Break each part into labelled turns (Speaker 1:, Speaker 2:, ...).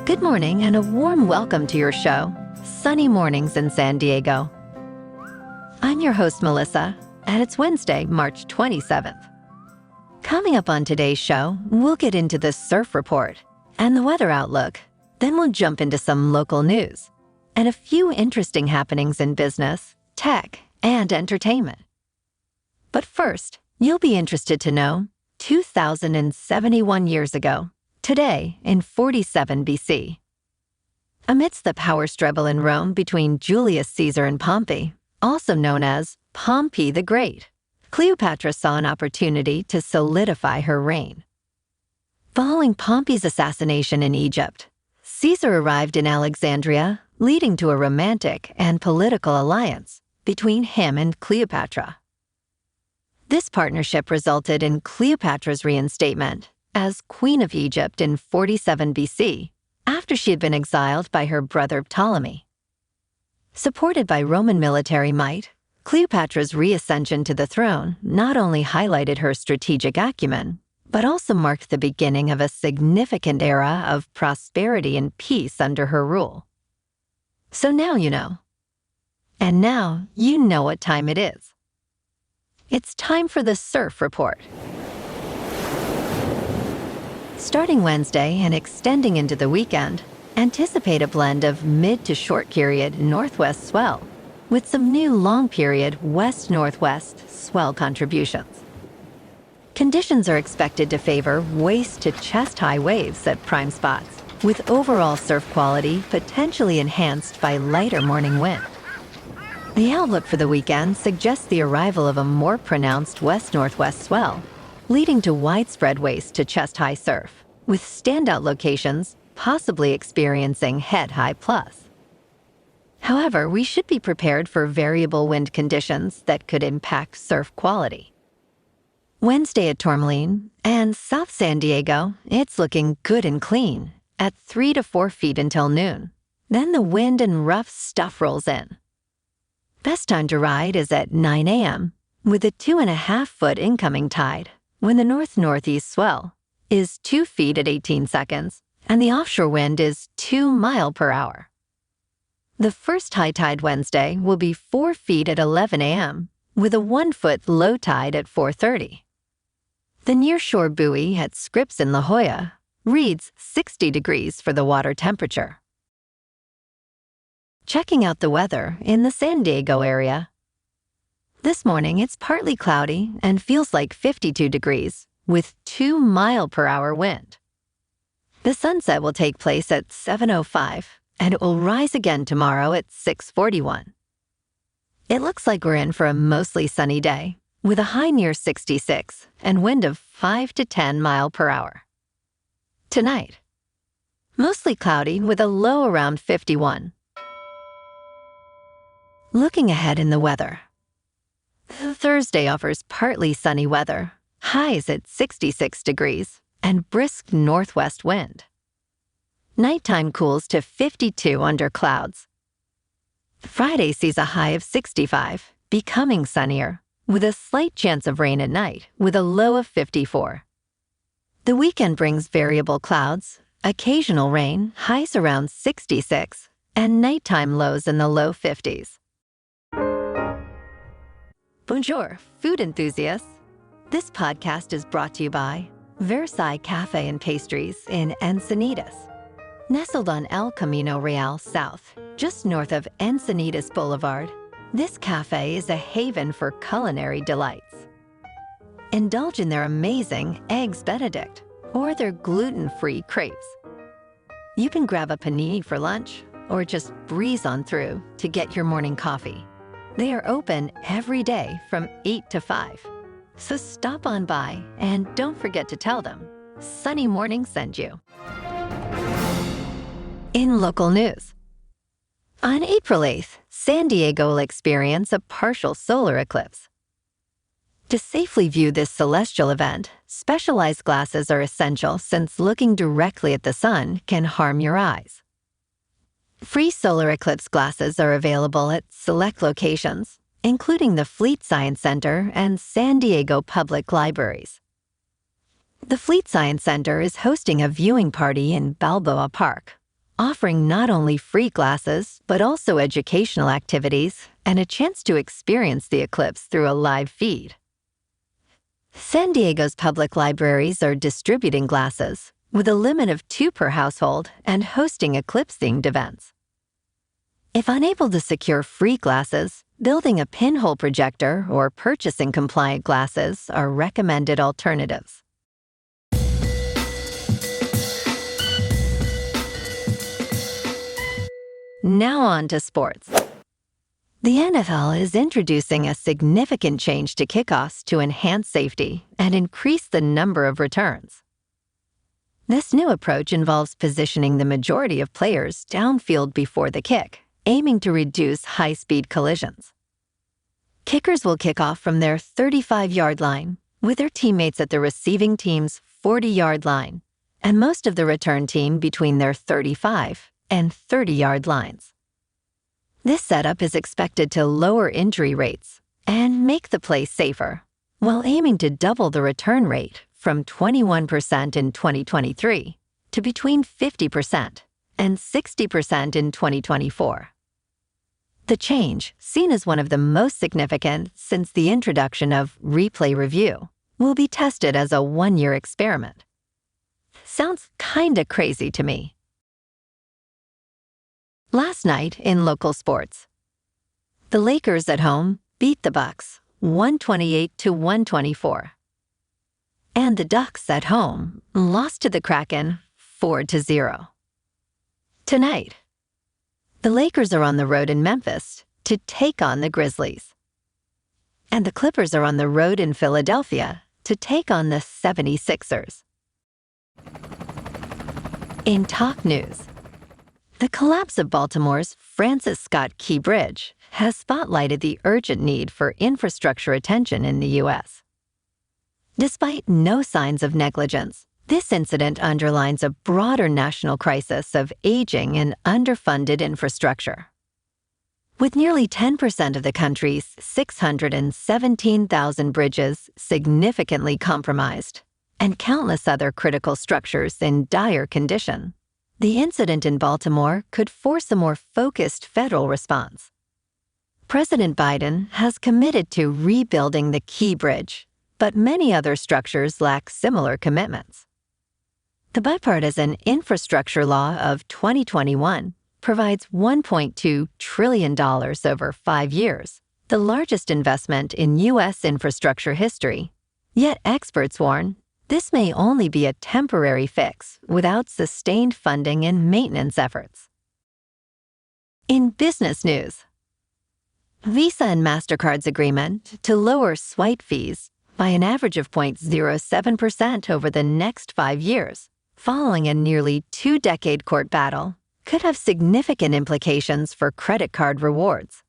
Speaker 1: Good morning and a warm welcome to your show, Sunny Mornings in San Diego. I'm your host, Melissa, and it's Wednesday, March 27th. Coming up on today's show, we'll get into the surf report and the weather outlook. Then we'll jump into some local news and a few interesting happenings in business, tech, and entertainment. But first, you'll be interested to know 2,071 years ago, today in 47 BC. Amidst the power struggle in Rome between Julius Caesar and Pompey, also known as Pompey the Great, Cleopatra saw an opportunity to solidify her reign. Following Pompey's assassination in Egypt, Caesar arrived in Alexandria, leading to a romantic and political alliance between him and Cleopatra. This partnership resulted in Cleopatra's reinstatement as Queen of Egypt in 47 BC, after she had been exiled by her brother Ptolemy. Supported by Roman military might, Cleopatra's reascension to the throne not only highlighted her strategic acumen, but also marked the beginning of a significant era of prosperity and peace under her rule. So now you know. And now you know what time it is. It's time for the surf report. Starting Wednesday and extending into the weekend, anticipate a blend of mid to short period northwest swell with some new long period west-northwest swell contributions. Conditions are expected to favor waist to chest high waves at prime spots, with overall surf quality potentially enhanced by lighter morning wind. The outlook for the weekend suggests the arrival of a more pronounced west-northwest swell, leading to widespread waist to chest high surf, with standout locations possibly experiencing head high plus. However, we should be prepared for variable wind conditions that could impact surf quality. Wednesday at Tourmaline and South San Diego, it's looking good and clean at 3 to 4 feet until noon. Then the wind and rough stuff rolls in. Best time to ride is at 9 a.m. with a 2.5-foot incoming tide, when the north-northeast swell is 2 feet at 18 seconds and the offshore wind is 2 miles per hour. The first high tide Wednesday will be 4 feet at 11 a.m. with a 1-foot low tide at 4:30. The nearshore buoy at Scripps in La Jolla reads 60 degrees for the water temperature. Checking out the weather in the San Diego area. This morning, it's partly cloudy and feels like 52 degrees with 2 miles per hour wind. The sunset will take place at 7:05 and it will rise again tomorrow at 6:41. It looks like we're in for a mostly sunny day with a high near 66 and wind of 5 to 10 miles per hour. Tonight, mostly cloudy with a low around 51. Looking ahead in the weather. Thursday offers partly sunny weather, highs at 66 degrees, and brisk northwest wind. Nighttime cools to 52 under clouds. Friday sees a high of 65, becoming sunnier, with a slight chance of rain at night, with a low of 54. The weekend brings variable clouds, occasional rain, highs around 66, and nighttime lows in the low 50s. Bonjour, food enthusiasts. This podcast is brought to you by Versailles Cafe and Pastries in Encinitas. Nestled on El Camino Real South, just north of Encinitas Boulevard, this cafe is a haven for culinary delights. Indulge in their amazing Eggs Benedict or their gluten-free crepes. You can grab a panini for lunch or just breeze on through to get your morning coffee. They are open every day from 8 to 5. So stop on by and don't forget to tell them Sunny Morning sent you. In local news. On April 8th, San Diego will experience a partial solar eclipse. To safely view this celestial event, specialized glasses are essential since looking directly at the sun can harm your eyes. Free solar eclipse glasses are available at select locations, including the Fleet Science Center and San Diego Public Libraries. The Fleet Science Center is hosting a viewing party in Balboa Park, offering not only free classes, but also educational activities and a chance to experience the eclipse through a live feed. San Diego's public libraries are distributing glasses, with a limit of 2 per household and hosting eclipse-themed events. If unable to secure free glasses, building a pinhole projector or purchasing compliant glasses are recommended alternatives. Now on to sports. The NFL is introducing a significant change to kickoffs to enhance safety and increase the number of returns. This new approach involves positioning the majority of players downfield before the kick, aiming to reduce high-speed collisions. Kickers will kick off from their 35-yard line, with their teammates at the receiving team's 40-yard line, and most of the return team between their 35 and 30-yard lines. This setup is expected to lower injury rates and make the play safer, while aiming to double the return rate from 21% in 2023 to between 50% and 60% in 2024. The change, seen as one of the most significant since the introduction of replay review, will be tested as a 1-year experiment. Sounds kinda crazy to me. Last night in local sports, the Lakers at home beat the Bucks 128-124. And the Ducks at home lost to the Kraken 4-0. Tonight, the Lakers are on the road in Memphis to take on the Grizzlies. And the Clippers are on the road in Philadelphia to take on the 76ers. In top news, the collapse of Baltimore's Francis Scott Key Bridge has spotlighted the urgent need for infrastructure attention in the U.S. Despite no signs of negligence, this incident underlines a broader national crisis of aging and underfunded infrastructure. With nearly 10% of the country's 617,000 bridges significantly compromised and countless other critical structures in dire condition, the incident in Baltimore could force a more focused federal response. President Biden has committed to rebuilding the Key Bridge, but many other structures lack similar commitments. The bipartisan infrastructure law of 2021 provides $1.2 trillion over 5 years, the largest investment in U.S. infrastructure history. Yet experts warn this may only be a temporary fix without sustained funding and maintenance efforts. In business news, Visa and Mastercard's agreement to lower swipe fees by an average of 0.07% over the next 5 years, following a nearly 2-decade court battle, could have significant implications for credit card rewards.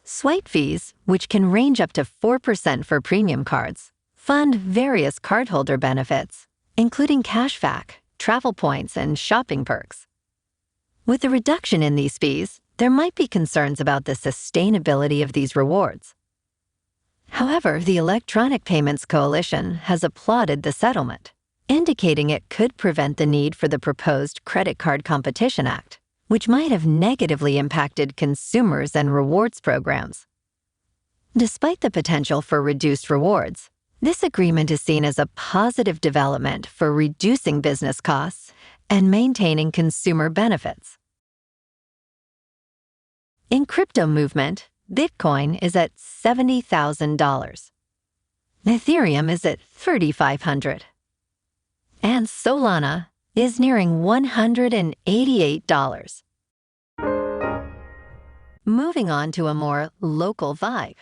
Speaker 1: Swipe fees, which can range up to 4% for premium cards, fund various cardholder benefits, including cashback, travel points, and shopping perks. With the reduction in these fees, there might be concerns about the sustainability of these rewards. However, the Electronic Payments Coalition has applauded the settlement, indicating it could prevent the need for the proposed Credit Card Competition Act, which might have negatively impacted consumers and rewards programs. Despite the potential for reduced rewards, this agreement is seen as a positive development for reducing business costs and maintaining consumer benefits. In crypto movement, Bitcoin is at $70,000. Ethereum is at $3,500. And Solana is nearing $188. Moving on to a more local vibe.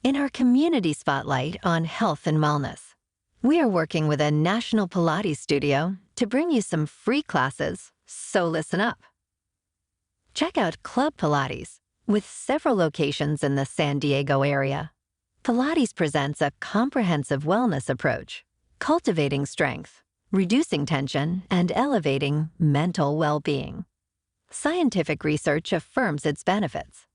Speaker 1: In our community spotlight on health and wellness, we are working with a national Pilates studio to bring you some free classes, so listen up. Check out Club Pilates, with several locations in the San Diego area. Pilates presents a comprehensive wellness approach, cultivating strength, reducing tension, and elevating mental well-being. Scientific research affirms its benefits.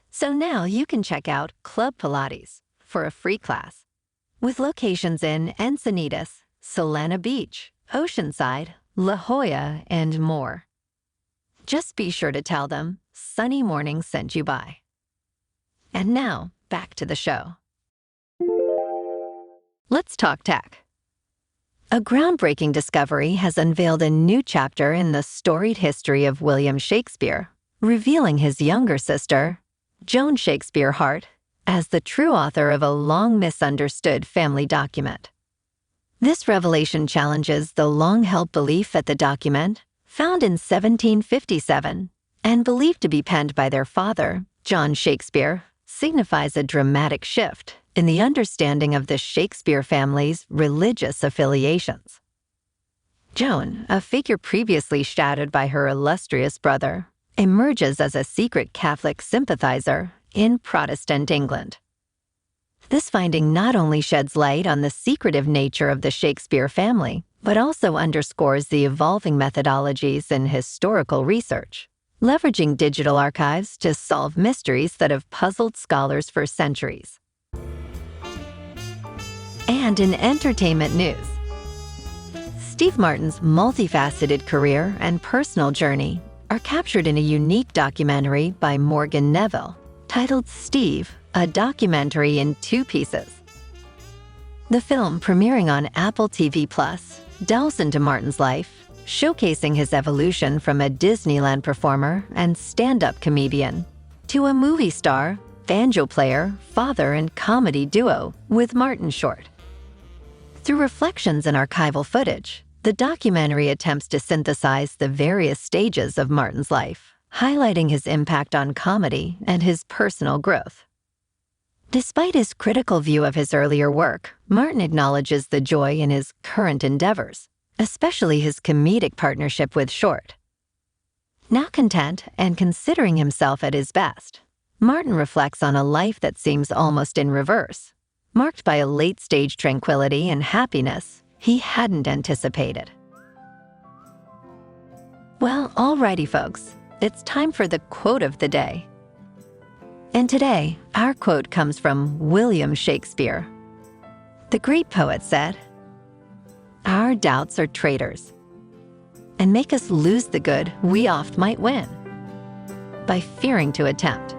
Speaker 1: So now you can check out Club Pilates for a free class, with locations in Encinitas, Solana Beach, Oceanside, La Jolla, and more. Just be sure to tell them Sunny Morning sent you by. And now, back to the show. Let's talk tech. A groundbreaking discovery has unveiled a new chapter in the storied history of William Shakespeare, revealing his younger sister, Joan Shakespeare Hart, as the true author of a long misunderstood family document. This revelation challenges the long-held belief that the document, found in 1757 and believed to be penned by their father, John Shakespeare, signifies a dramatic shift in the understanding of the Shakespeare family's religious affiliations. Joan, a figure previously shadowed by her illustrious brother, emerges as a secret Catholic sympathizer in Protestant England. This finding not only sheds light on the secretive nature of the Shakespeare family, but also underscores the evolving methodologies in historical research, leveraging digital archives to solve mysteries that have puzzled scholars for centuries. And in entertainment news, Steve Martin's multifaceted career and personal journey are captured in a unique documentary by Morgan Neville, titled Steve, a documentary in 2 pieces. The film, premiering on Apple TV+, delves into Martin's life, showcasing his evolution from a Disneyland performer and stand-up comedian to a movie star, banjo player, father, and comedy duo with Martin Short. Through reflections and archival footage, the documentary attempts to synthesize the various stages of Martin's life, highlighting his impact on comedy and his personal growth. Despite his critical view of his earlier work, Martin acknowledges the joy in his current endeavors, especially his comedic partnership with Short. Now content and considering himself at his best, Martin reflects on a life that seems almost in reverse, marked by a late-stage tranquility and happiness he hadn't anticipated. Well, alrighty folks, it's time for the quote of the day. And today, our quote comes from William Shakespeare. The great poet said, "Our doubts are traitors, and make us lose the good we oft might win, by fearing to attempt."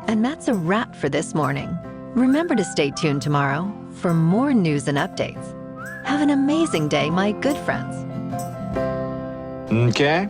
Speaker 1: And that's a wrap for this morning. Remember to stay tuned tomorrow for more news and updates. Have an amazing day, my good friends.
Speaker 2: Okay.